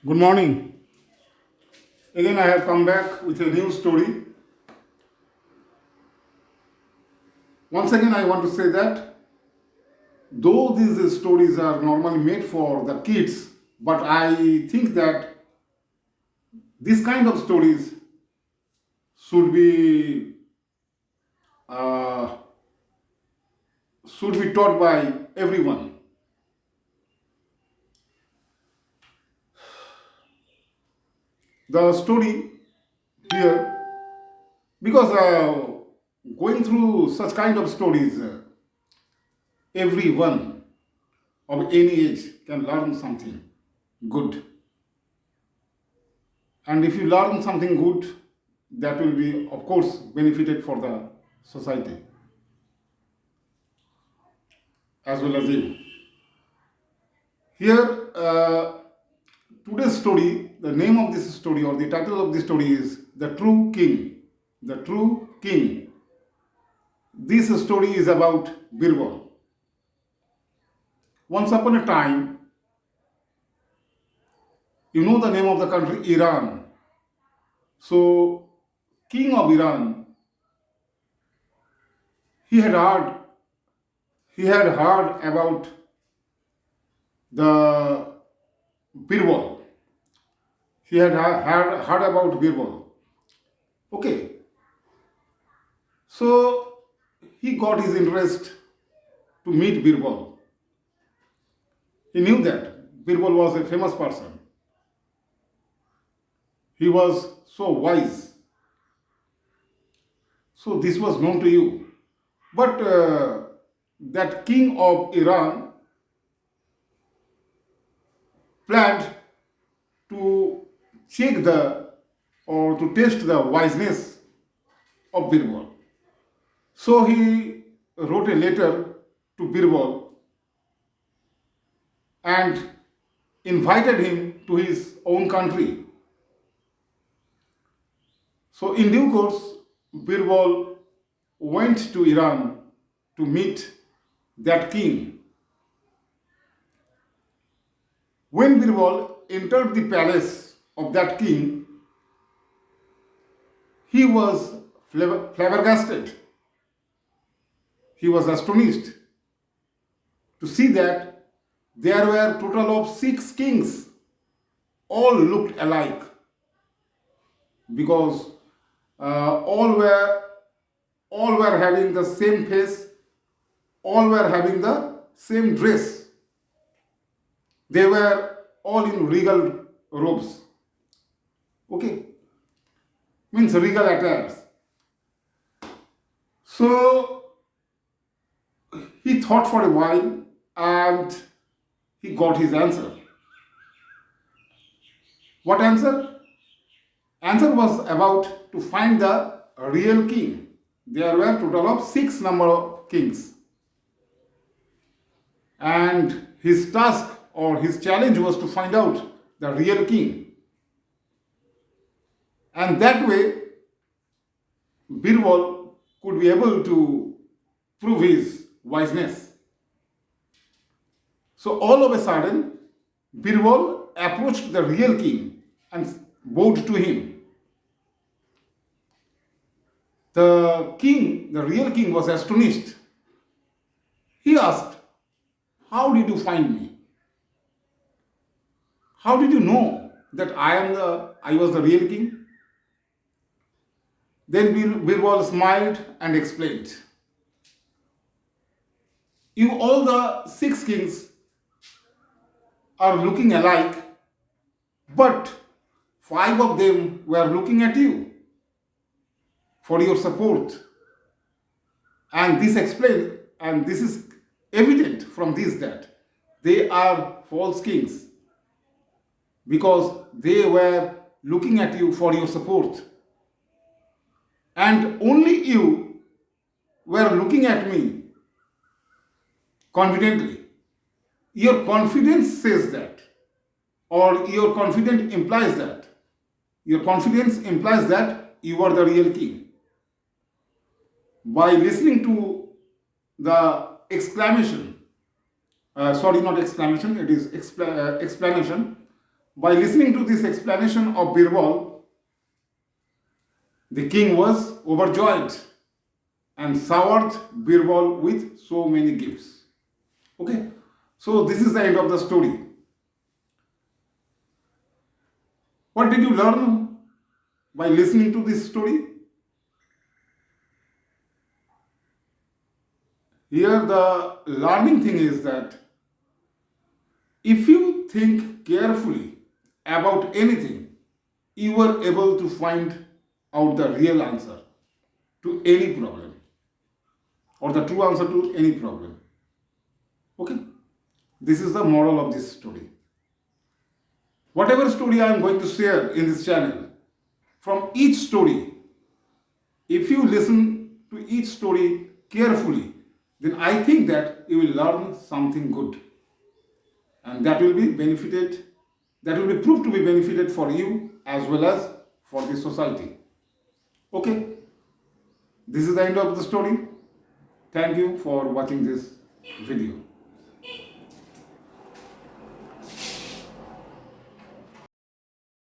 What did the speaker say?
Good morning. Again, I have come back with a new story. Once again, I want to say that though these stories are normally made for the kids, but I think that this kind of stories should be uh, should be taught by everyone. The story here, because going through such kind of stories, everyone of any age can learn something good. And if you learn something good, that will be, of course, benefited for the society as well as you. Here, today's story, the name of this story or the title of this story is The True King. The True King. This story is about Birbal. Once upon a time, you know the name of the country, Iran. So, King of Iran, he had heard he had heard about the Birbal. He had heard about Birbal. Okay, so he got his interest to meet Birbal. He knew that Birbal was a famous person. He was so wise. So this was known to you. But that king of Iran planned to check the or to test the wiseness of Birbal. So he wrote a letter to Birbal and invited him to his own country. So in due course, Birbal went to Iran to meet that king. When Birbal entered the palace of that king, he was flabbergasted. He was astonished to see that there were total of 6 kings. All looked alike because all were having the same face, all were having the same dress. They were all in regal robes. Okay, means regal attires. So he thought for a while and he got his answer. What answer? Answer was about to find the real king. There were total of 6 number of kings. And his task or his challenge was to find out the real king. And that way, Birbal could be able to prove his wiseness. So all of a sudden, Birbal approached the real king and bowed to him. The king, the real king, was astonished. He asked, "How did you find me? How did you know that I was the real king?" Then Birbal smiled and explained, "You all the 6 kings are looking alike, but 5 of them were looking at you for your support. And this is evident from this that they are false kings because they were looking at you for your support. And only you were looking at me confidently. Your confidence says that, or your confidence implies that. Your confidence implies that you are the real king. By listening to the exclamation, sorry, not exclamation, it is explanation. By listening to this explanation of Birbal, the king was overjoyed and showered Birbal with so many gifts. Okay, so this is the end of the story. What did you learn by listening to this story? Here, the learning thing is that if you think carefully about anything, you are able to find out the real answer to any problem or the true answer to any problem. Okay? This is the moral of this story. Whatever story I am going to share in this channel, from each story, if you listen to each story carefully, then I think that you will learn something good. And that will be proved to be benefited for you as well as for the society. Okay, this is the end of the story. Thank you for watching this video.